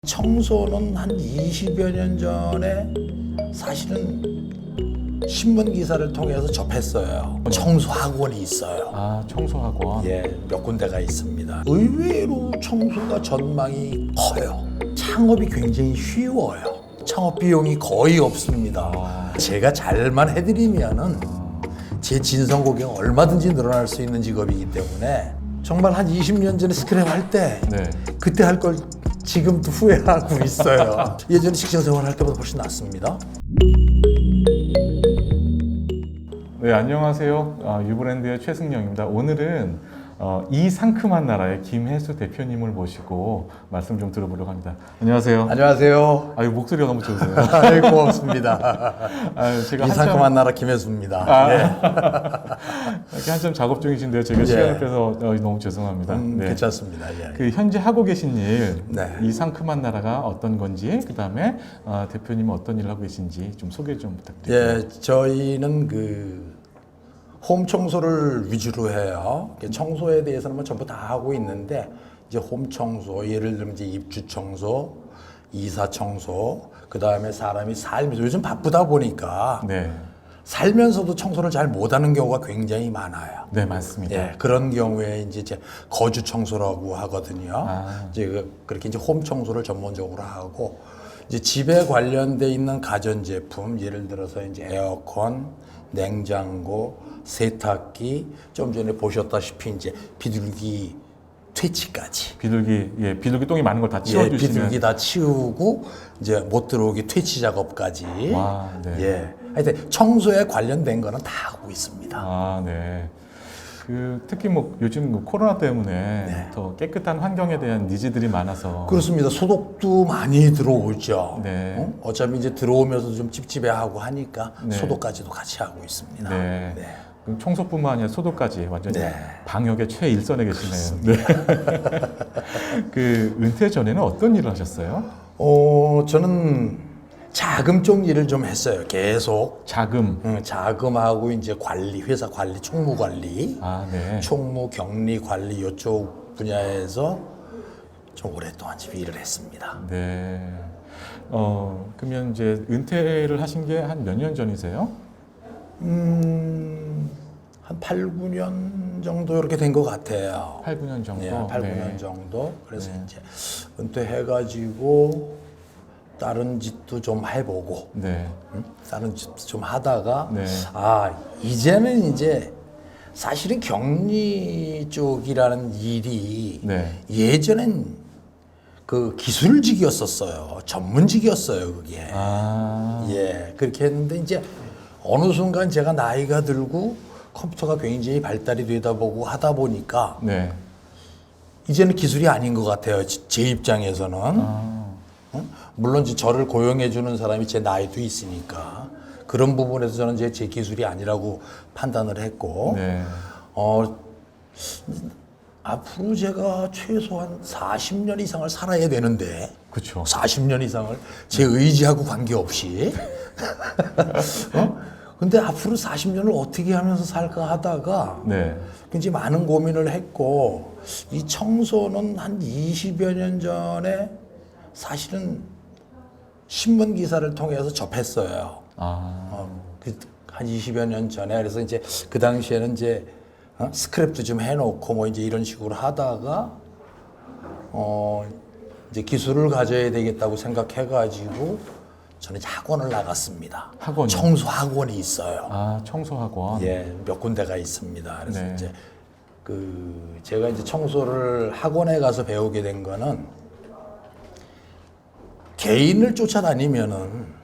청소는 한 20여 년 전에 사실은 신문 기사를 통해서 접했어요. 청소 학원이 있어요. 아, 청소학원. 예, 몇 군데가 있습니다. 의외로 청소가 전망이 커요. 창업이 굉장히 쉬워요. 창업 비용이 거의 없습니다. 제가 잘만 해드리면은 제 진성 고객은 얼마든지 늘어날 수 있는 직업이기 때문에 정말 한 20년 전에 스크랩 할 때 네. 그때 할 걸 지금도 후회하고 있어요. 예전에 직장 생활할 때보다 훨씬 낫습니다. 네, 안녕하세요. 유브랜드의 최승영입니다. 오늘은 이 상큼한 나라의 김혜수 대표님을 모시고 말씀 좀 들어보려고 합니다. 안녕하세요. 안녕하세요. 아유, 목소리가 너무 좋으세요. 아이, 고맙습니다. 아유, 제가 이 상큼한 나라 김혜수입니다. 예. 이렇게 한참 작업 중이신데요. 제가 시간을 빼서 너무 죄송합니다. 네. 괜찮습니다. 예. 그 현재 하고 계신 일, 네. 이 상큼한 나라가 어떤 건지, 그 다음에 대표님은 어떤 일을 하고 계신지 좀 소개 좀 부탁드립니다. 예, 저희는 홈 청소를 위주로 해요. 청소에 대해서는 뭐 전부 다 하고 있는데 이제 홈 청소, 예를 들면 이제 입주 청소, 이사 청소, 그 다음에 사람이 살면서 요즘 바쁘다 보니까 네, 살면서도 청소를 잘 못하는 경우가 굉장히 많아요. 네, 맞습니다. 예, 그런 경우에 이제 거주 청소라고 하거든요. 이제 그렇게 이제 홈 청소를 전문적으로 하고 이제 집에 관련돼 있는 가전제품, 예를 들어서 이제 에어컨, 냉장고, 세탁기, 좀 전에 보셨다시피 이제 비둘기 퇴치까지. 비둘기 똥이 많은 걸 다 예, 치워주시는. 비둘기 다 치우고 이제 못 들어오게 퇴치 작업까지. 와, 네. 예, 하여튼 청소에 관련된 거는 다 하고 있습니다. 아, 네. 특히 뭐 요즘 코로나 때문에 네. 더 깨끗한 환경에 대한 니즈들이 많아서. 그렇습니다. 소독도 많이 들어오죠. 네. 어차피 이제 들어오면서 좀 찝찝해하고 하니까 네. 소독까지도 같이 하고 있습니다. 네. 네. 그럼 청소뿐만 아니라 소독까지 완전히 네. 방역의 최일선에 계시네요. 네. 은퇴 전에는 어떤 일을 하셨어요? 저는 자금 쪽 일을 좀 했어요. 계속. 자금. 자금하고 이제 관리, 회사 관리, 총무 관리, 아, 네. 총무 격리 관리 이쪽 분야에서 좀 오랫동안 좀 일을 했습니다. 네. 그러면 이제 은퇴를 하신 게 한 몇 년 전이세요? 한 8, 9년 정도 이렇게 된 것 같아요. 8, 9년 정도? 네, 8, 네. 9년 정도. 그래서 이제 은퇴해가지고 다른 짓도 좀 해보고, 네. 다른 짓도 좀 하다가, 네. 이제는 이제 사실은 격리 쪽이라는 일이 네. 예전엔 그 기술직이었었어요. 전문직이었어요, 그게. 아, 예, 그렇게 했는데 이제 어느 순간 제가 나이가 들고 컴퓨터가 굉장히 발달이 되다 보고 하다 보니까 네. 이제는 기술이 아닌 것 같아요. 제 입장에서는. 물론 이제 저를 고용해 주는 사람이 제 나이도 있으니까 그런 부분에서 저는 제 기술이 아니라고 판단을 했고 네. 앞으로 제가 최소한 40년 이상을 살아야 되는데 그렇죠. 40년 이상을 제 의지하고 관계없이 근데 앞으로 40년을 어떻게 하면서 살까 하다가 네. 굉장히 많은 고민을 했고 이 청소는 한 20여 년 전에 사실은 신문 기사를 통해서 접했어요. 한 20여 년 전에. 그래서 이제 그 당시에는 이제 스크랩도 좀 해놓고 뭐 이제 이런 식으로 하다가 이제 기술을 가져야 되겠다고 생각해가지고 저는 이제 학원을 나갔습니다. 학원이요? 청소 학원이 있어요. 아, 청소학원. 예, 몇 군데가 있습니다. 그래서 네. 이제 제가 이제 청소를 학원에 가서 배우게 된 거는 개인을 쫓아다니면은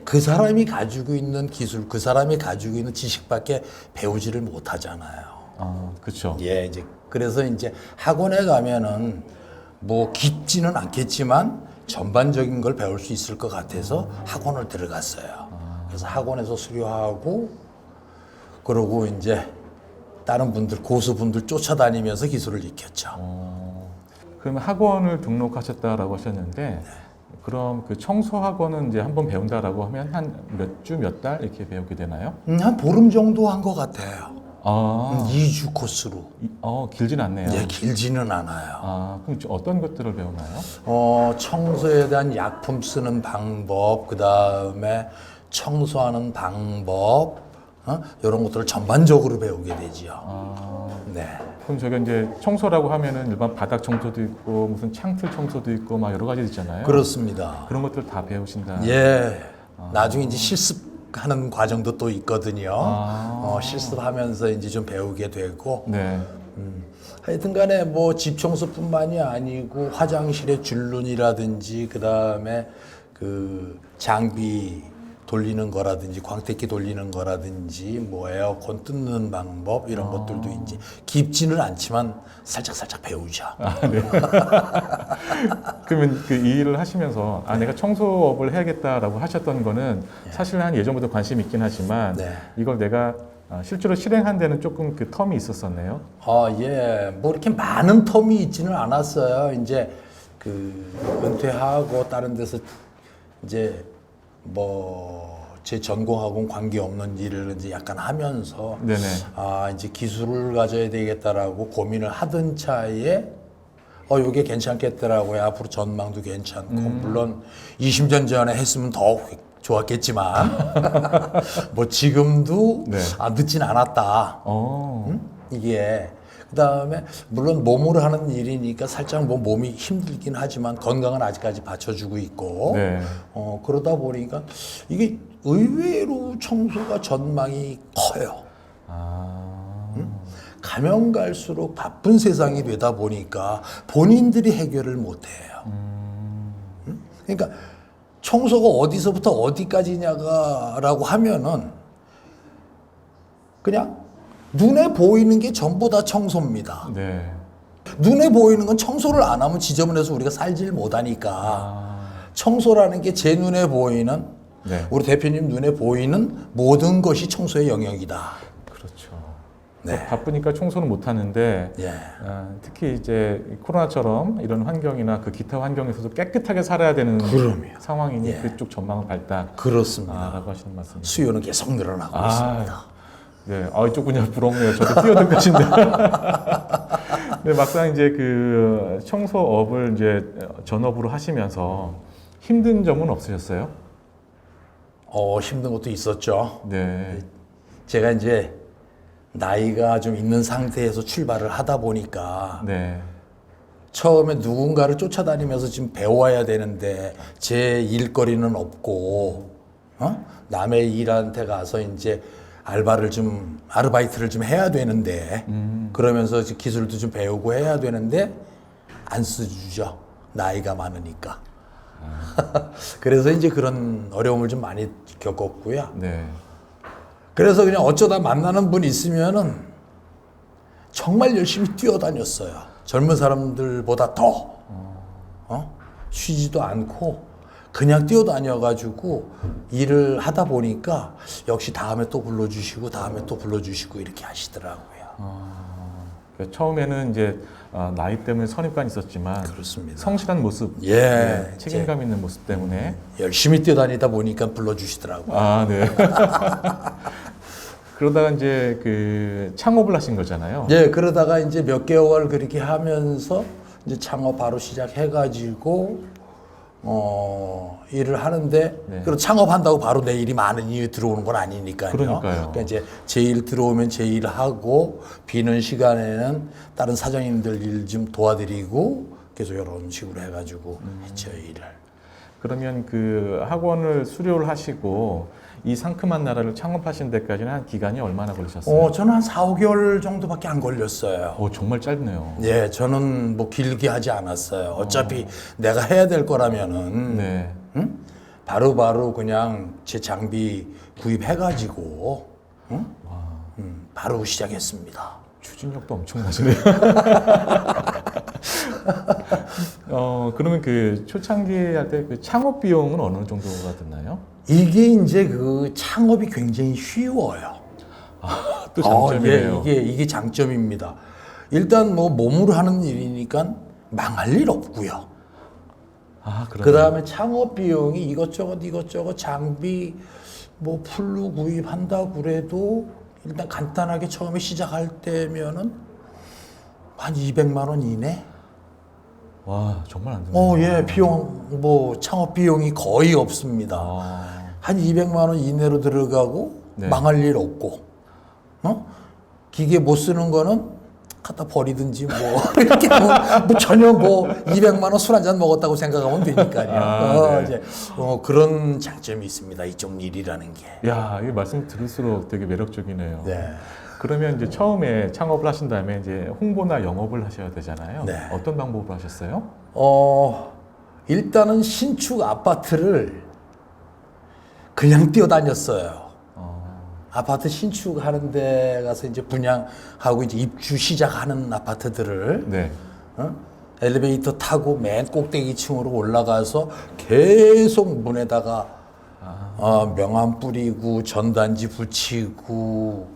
그 사람이 가지고 있는 기술, 그 사람이 가지고 있는 지식밖에 배우지를 못하잖아요. 아, 그렇죠. 예, 이제 그래서 이제 학원에 가면은 뭐 깊지는 않겠지만 전반적인 걸 배울 수 있을 것 같아서 학원을 들어갔어요. 그래서 학원에서 수료하고 그러고 이제 다른 분들, 고수분들 쫓아다니면서 기술을 익혔죠. 그러면 학원을 등록하셨다라고 하셨는데 그럼 그 청소학원은 이제 한번 배운다라고 하면 한 몇 주, 몇 달 이렇게 배우게 되나요? 한 보름 정도 한 것 같아요. 아, 2주 코스로. 길진 않네요. 예, 길지는 않아요. 아, 그럼 어떤 것들을 배우나요? 청소에 대한 약품 쓰는 방법, 그 다음에 청소하는 방법, 이런 것들을 전반적으로 배우게 되지요. 아, 네. 그럼 저희가 이제 청소라고 하면은 일반 바닥 청소도 있고 무슨 창틀 청소도 있고 막 여러 가지 있잖아요. 그렇습니다. 그런 것들 다 배우신다. 예. 나중에 이제 실습하는 과정도 또 있거든요. 실습하면서 이제 좀 배우게 되고. 네. 하여튼 간에 뭐 집 청소뿐만이 아니고 화장실의 줄눈이라든지 그다음에 그 장비 돌리는 거라든지 광택기 돌리는 거라든지 뭐 에어컨 뜯는 방법 이런 것들도 이제 깊지는 않지만 살짝 배우죠. 그러면 그 이 일을 하시면서 내가 청소업을 해야겠다라고 하셨던 거는 사실 한 예전부터 관심이 있긴 하지만 네. 이걸 내가 실제로 실행한 데는 조금 그 텀이 있었었네요. 예. 뭐 이렇게 많은 텀이 있지는 않았어요. 이제 그 은퇴하고 다른 데서 이제 뭐 제 전공하고는 관계없는 일을 이제 약간 하면서 네네. 이제 기술을 가져야 되겠다라고 고민을 하던 차에 요게 괜찮겠더라고요. 앞으로 전망도 괜찮고 물론 20년 전에 했으면 더 좋았겠지만 뭐 지금도 네. 늦진 않았다. 이게 그다음에 물론 몸으로 하는 일이니까 살짝 뭐 몸이 힘들긴 하지만 건강은 아직까지 받쳐주고 있고 네. 그러다 보니까 이게 의외로 청소가 전망이 커요. 가면 갈수록 바쁜 세상이 되다 보니까 본인들이 해결을 못해요. 그러니까 청소가 어디서부터 어디까지냐라고 하면은 그냥 눈에 보이는 게 전부 다 청소입니다. 네. 눈에 보이는 건 청소를 안 하면 지저분해서 우리가 살질 못하니까 청소라는 게 제 눈에 보이는 네. 우리 대표님 눈에 보이는 모든 것이 청소의 영역이다. 그렇죠. 네. 바쁘니까 청소는 못 하는데 예. 특히 이제 코로나처럼 이런 환경이나 그 기타 환경에서도 깨끗하게 살아야 되는 그럼요. 상황이니 예. 그쪽 전망은 밝다. 그렇습니다. 라고 하시는 말씀이죠. 수요는 계속 늘어나고 있습니다. 네, 이쪽 분야 부럽네요. 저도 뛰어들 것인데. 네, 막상 이제 그 청소업을 이제 전업으로 하시면서 힘든 점은 없으셨어요? 힘든 것도 있었죠. 네. 제가 이제 나이가 좀 있는 상태에서 출발을 하다 보니까 네. 처음에 누군가를 쫓아다니면서 지금 배워야 되는데 제 일거리는 없고 남의 일한테 가서 이제 아르바이트를 좀 해야 되는데 그러면서 이제 기술도 좀 배우고 해야 되는데 안 써주죠. 나이가 많으니까. 그래서 이제 그런 어려움을 좀 많이 겪었고요. 네. 그래서 그냥 어쩌다 만나는 분 있으면은 정말 열심히 뛰어다녔어요. 젊은 사람들보다 더 쉬지도 않고 그냥 뛰어다녀가지고 일을 하다 보니까 역시 다음에 또 불러주시고 다음에 또 불러주시고 이렇게 하시더라고요. 그러니까 처음에는 이제 나이 때문에 선입관이 있었지만 그렇습니다. 성실한 모습, 예, 네, 책임감 있는 모습 때문에 열심히 뛰어다니다 보니까 불러주시더라고요. 네. 그러다가 이제 그 창업을 하신 거잖아요. 예, 그러다가 이제 몇 개월 그렇게 하면서 이제 창업 바로 시작해가지고 일을 하는데 네. 그리고 창업한다고 바로 내 일이 많은 일이 들어오는 건 아니니까요. 그러니까요. 그러니까 이제 제 일 들어오면 제 일 하고 비는 시간에는 다른 사장님들 일 좀 도와드리고 계속 이런 식으로 해가지고 했죠 일을. 그러면 그 학원을 수료를 하시고 이 상큼한 나라를 창업하신 데까지는 한 기간이 얼마나 걸리셨어요? 저는 한 4, 5개월 정도밖에 안 걸렸어요. 정말 짧네요. 예, 저는 뭐 길게 하지 않았어요. 어차피 내가 해야 될 거라면은 네. 바로 그냥 제 장비 구입해가지고 바로 시작했습니다. 추진력도 엄청나시네요. 그러면 그 초창기 할 때 그 창업 비용은 어느 정도가 드나요? 이게 이제 그 창업이 굉장히 쉬워요. 또 장점이네요. 이게 장점입니다. 일단 뭐 몸으로 하는 일이니까 망할 일 없고요. 그 다음에 창업 비용이 이것저것 장비 뭐 풀로 구입한다 그래도 일단 간단하게 처음에 시작할 때면은 한 200만 원 이내? 와, 정말 안 되네요. 예, 비용, 뭐, 창업 비용이 거의 없습니다. 한 200만 원 이내로 들어가고, 네. 망할 일 없고, 기계 못 쓰는 거는 갖다 버리든지, 뭐, 이렇게 뭐 전혀 뭐, 200만 원 술 한 잔 먹었다고 생각하면 되니까요. 네. 이제, 그런 장점이 있습니다. 이쪽 일이라는 게. 야, 이 말씀 들을수록 되게 매력적이네요. 네. 그러면 이제 처음에 창업을 하신 다음에 이제 홍보나 영업을 하셔야 되잖아요. 네. 어떤 방법으로 하셨어요? 일단은 신축 아파트를 그냥 뛰어다녔어요. 아파트 신축하는 데 가서 이제 분양하고 이제 입주 시작하는 아파트들을 네. 엘리베이터 타고 맨 꼭대기 층으로 올라가서 계속 문에다가 명함 뿌리고 전단지 붙이고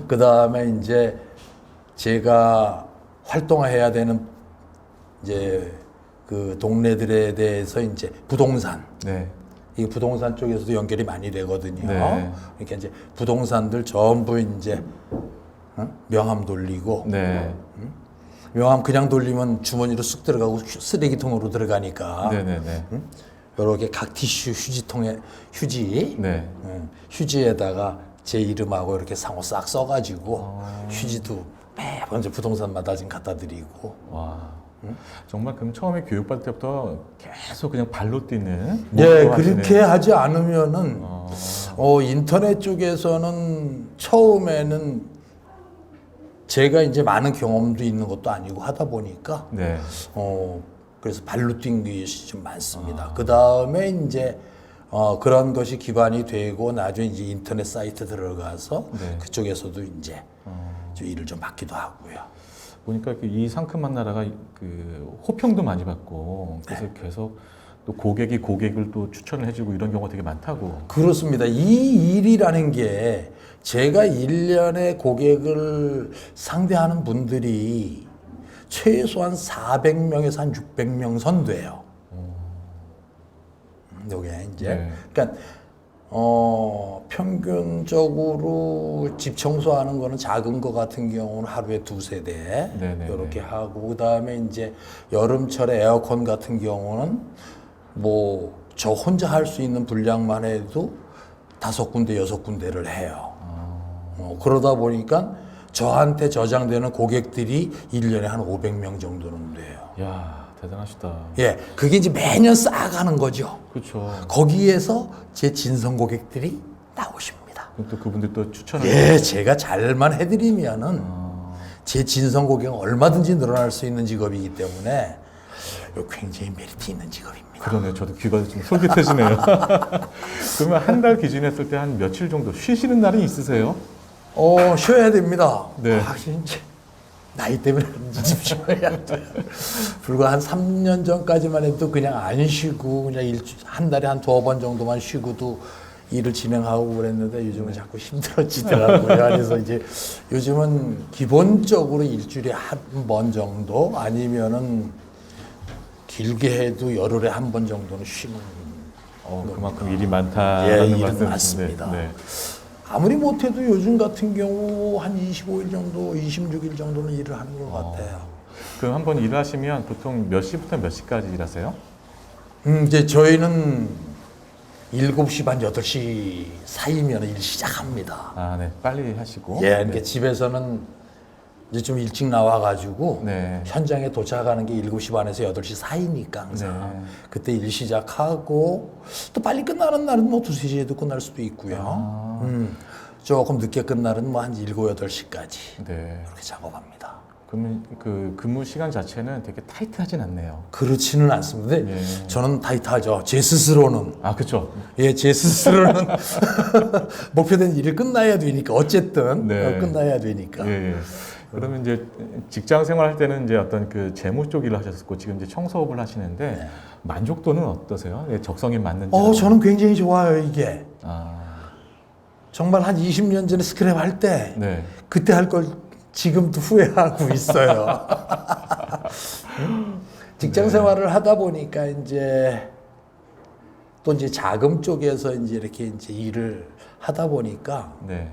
그 다음에 이제 제가 활동해야 되는 이제 그 동네들에 대해서 이제 부동산 네. 이 부동산 쪽에서도 연결이 많이 되거든요. 네. 그러니까 이제 부동산들 전부 이제 명함 돌리고 네. 명함 그냥 돌리면 주머니로 쑥 들어가고 쓰레기통으로 들어가니까 네네네. 이렇게 각 티슈 휴지통에 네. 휴지에다가 제 이름하고 이렇게 상호 싹 써가지고 휴지도 매번 이제 부동산마다 지금 갖다 드리고. 와. 정말 그럼 처음에 교육받을 때부터 계속 그냥 발로 뛰는. 예, 목표 그렇게 하시는. 하지 않으면은 인터넷 쪽에서는 처음에는 제가 이제 많은 경험도 있는 것도 아니고 하다 보니까 네. 그래서 발로 뛴 것이 좀 많습니다. 그 다음에 이제 그런 것이 기반이 되고 나중에 이제 인터넷 사이트 들어가서 네. 그쪽에서도 이제 좀 일을 좀 받기도 하고요. 보니까 이 상큼한 나라가 그 호평도 많이 받고 그래서 네. 계속 또 고객이 고객을 또 추천을 해주고 이런 경우가 되게 많다고. 그렇습니다. 이 일이라는 게 제가 1년에 고객을 상대하는 분들이 최소한 400명에서 한 600명 선돼요. 요게 이제 네. 그러니까 평균적으로 집 청소하는 거는 작은 거 같은 경우는 하루에 2-3대 네네네. 이렇게 하고 그다음에 이제 여름철에 에어컨 같은 경우는 뭐 저 혼자 할 수 있는 분량만 해도 5군데 6군데를 해요. 그러다 보니까 저한테 저장되는 고객들이 1년에 한 500명 정도는 돼요. 야, 대단하시다. 예, 그게 이제 매년 쌓아가는 거죠. 그렇죠. 거기에서 제 진성 고객들이 나오십니다. 그럼 또 그분들 또 추천을. 예, 제가 잘만 해드리면은 제 진성 고객은 얼마든지 늘어날 수 있는 직업이기 때문에 굉장히 메리트 있는 직업입니다. 그러네요. 저도 귀가 좀 솔깃해지네요. 그러면 한 달 기준했을 때 한 며칠 정도 쉬시는 날이 있으세요? 쉬어야 됩니다. 네. 진짜 나이 때문에 그런지 좀 쉬어야 돼요. 불과 한 3년 전까지만 해도 그냥 안 쉬고 그냥 한 달에 한 2번 정도만 쉬고도 일을 진행하고 그랬는데 요즘은 자꾸 힘들어지더라고요. 그래서 이제 요즘은 기본적으로 일주일에 한 번 정도 아니면은 길게 해도 열흘에 한 번 정도는 쉬는. 그만큼 일이 많다라는 일은 말씀이신데. 많습니다. 네. 아무리 못해도 요즘 같은 경우 한 25일 정도, 26일 정도는 일을 하는 것 같아요. 그럼 한번 일하시면 보통 몇 시부터 몇 시까지 일하세요? 이제 저희는 7시 반, 8시 사이면 일 시작합니다. 아, 네. 빨리 하시고. 예, 그러니까 집에서는 이제 좀 일찍 나와가지고 네. 현장에 도착하는 게 7시 반에서 8시 사이니까 항상 네. 그때 일 시작하고 또 빨리 끝나는 날은 뭐 2-3시에도 끝날 수도 있고요. 조금 늦게 끝나는 뭐 한 7, 8시까지 네. 그렇게 작업합니다. 그러면 그 근무 시간 자체는 되게 타이트하진 않네요. 그렇지는 않습니다. 근데 예. 저는 타이트하죠. 제 스스로는. 아, 그렇죠. 예, 제 스스로는 목표된 일을 끝나야 되니까 어쨌든 네. 끝나야 되니까. 예, 예. 그러면 이제 직장 생활할 때는 이제 어떤 그 재무 쪽 일을 하셨고 지금 이제 청소업을 하시는데 네. 만족도는 어떠세요? 예, 적성에 맞는지? 저는 굉장히 좋아요, 이게. 아, 정말 한 20년 전에 스크랩 할 때 네. 그때 할 걸 지금도 후회하고 있어요. 직장 생활을 하다 보니까 이제 또 이제 자금 쪽에서 이제 이렇게 이제 일을 하다 보니까 네.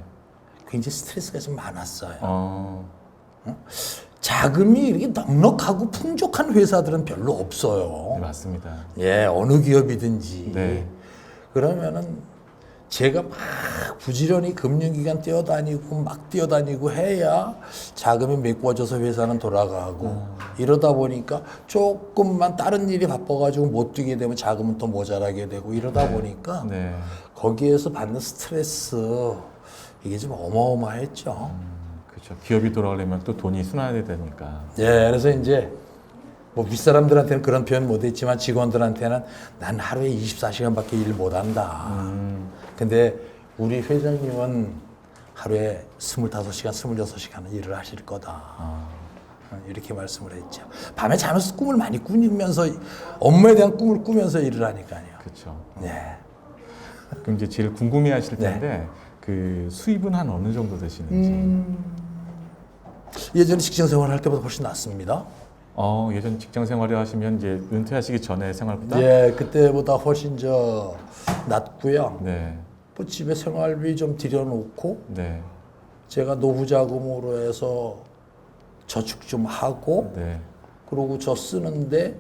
굉장히 스트레스가 좀 많았어요. 어, 자금이 이렇게 넉넉하고 풍족한 회사들은 별로 없어요. 네, 맞습니다. 예, 어느 기업이든지. 네. 그러면은 제가 막 부지런히 금융기관 뛰어다니고 막 뛰어다니고 해야 자금이 메꿔져서 회사는 돌아가고 이러다 보니까 조금만 다른 일이 바빠가지고 못 뛰게 되면 자금은 또 모자라게 되고 이러다 보니까 네. 거기에서 받는 스트레스 이게 좀 어마어마했죠. 그렇죠. 기업이 돌아가려면 또 돈이 순환해야 되니까. 예, 그래서 이제 뭐 윗사람들한테는 그런 표현 못했지만 직원들한테는 난 하루에 24시간밖에 일 못한다. 근데 우리 회장님은 하루에 25시간, 26시간은 일을 하실 거다. 이렇게 말씀을 했죠. 밤에 자면서 꿈을 많이 꾸면서 업무에 대한 꿈을 꾸면서 일을 하니까요. 그렇죠. 네. 그럼 이제 제일 궁금해하실 텐데 그 수입은 한 어느 정도 되시는지. 예전에 직장 생활할 때보다 훨씬 낫습니다. 예전 직장 생활을 하시면 이제 은퇴하시기 전에 생활보다. 예, 그때보다 훨씬 낫고요. 네. 뭐 집에 생활비 좀 들여놓고 네. 제가 노후 자금으로 해서 저축 좀 하고 네. 그러고 저 쓰는데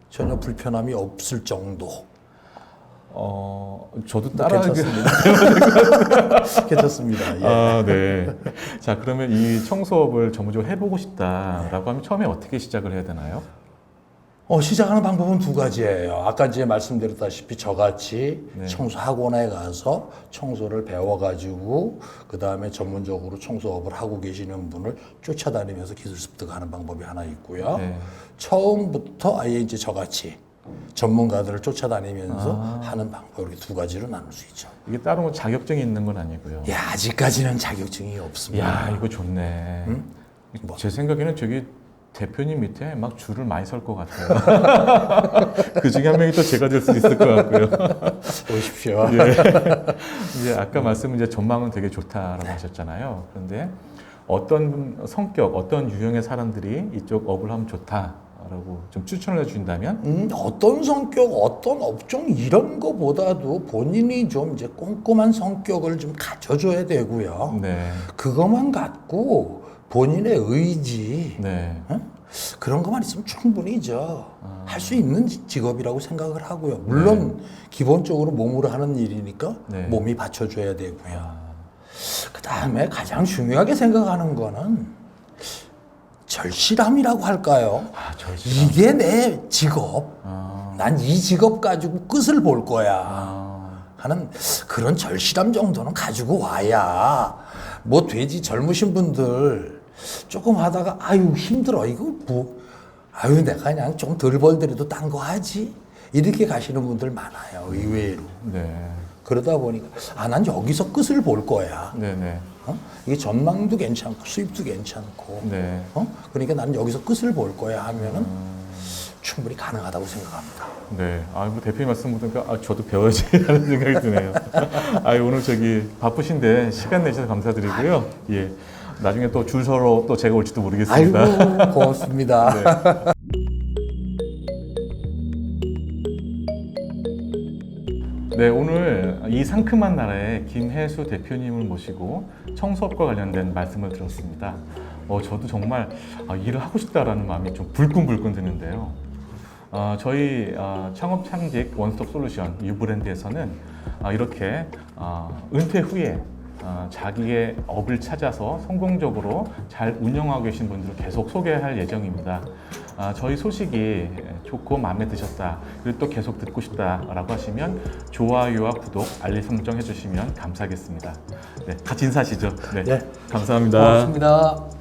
전혀 불편함이 없을 정도. 저도 따라하기. 괜찮습니다. 괜찮습니다. 예. 아, 네. 자, 그러면 이 청소업을 전문적으로 해보고 싶다라고 하면 처음에 어떻게 시작을 해야 되나요? 시작하는 방법은 두 가지예요. 아까 이제 말씀드렸다시피 저같이 네. 청소학원에 가서 청소를 배워가지고 그 다음에 전문적으로 청소업을 하고 계시는 분을 쫓아다니면서 기술 습득하는 방법이 하나 있고요. 네. 처음부터 아예 이제 저같이 전문가들을 쫓아다니면서 하는 방법 이렇게 두 가지로 나눌 수 있죠. 이게 따로 뭐 자격증이 있는 건 아니고요. 야, 아직까지는 자격증이 없습니다. 야, 이거 좋네. 뭐. 제 생각에는 저기 대표님 밑에 막 줄을 많이 설 것 같아요. 그 중에 한 명이 또 제가 될 수 있을 것 같고요. 오십시오. 예. 이제 아까 이제 전망은 되게 좋다라고 하셨잖아요. 그런데 어떤 성격, 어떤 유형의 사람들이 이쪽 업을 하면 좋다라고 좀 추천을 해주신다면? 어떤 성격, 어떤 업종 이런 거보다도 본인이 좀 이제 꼼꼼한 성격을 좀 가져줘야 되고요. 네. 그것만 갖고 본인의 의지 네. 그런 것만 있으면 충분히 할 수 있는 직업이라고 생각을 하고요. 물론 기본적으로 몸으로 하는 일이니까 네. 몸이 받쳐줘야 되고요. 그 다음에 가장 중요하게 생각하는 거는 절실함이라고 할까요? 절실함. 이게 내 직업. 난 이 직업 가지고 끝을 볼 거야. 하는 그런 절실함 정도는 가지고 와야 뭐 되지. 젊으신 분들 조금 하다가 아유 힘들어 이거 뭐 아유 내가 그냥 좀 덜 벌더라도 딴 거 하지 이렇게 가시는 분들 많아요. 의외로. 네. 그러다 보니까 난 여기서 끝을 볼 거야. 네네. 이게 전망도 괜찮고 수입도 괜찮고 네. 그러니까 나는 여기서 끝을 볼 거야 하면은 충분히 가능하다고 생각합니다. 네. 뭐 대표님 말씀 보니까 저도 배워야지 하는 생각이 드네요. 오늘 바쁘신데 시간 내주셔서 감사드리고요. 예. 나중에 또 줄 서러 또 제가 올지도 모르겠습니다. 아이고 고맙습니다. 네. 네, 오늘 이 상큼한 나라의 김혜수 대표님을 모시고 청소업과 관련된 말씀을 들었습니다. 저도 정말 일을 하고 싶다라는 마음이 좀 불끈불끈 드는데요. 저희 창업 창직 원스톱 솔루션 유브랜드에서는 이렇게 은퇴 후에 자기의 업을 찾아서 성공적으로 잘 운영하고 계신 분들을 계속 소개할 예정입니다. 저희 소식이 좋고 마음에 드셨다, 그리고 또 계속 듣고 싶다라고 하시면 좋아요와 구독, 알림 설정 해주시면 감사하겠습니다. 네, 같이 인사하시죠. 네, 네. 감사합니다. 고맙습니다.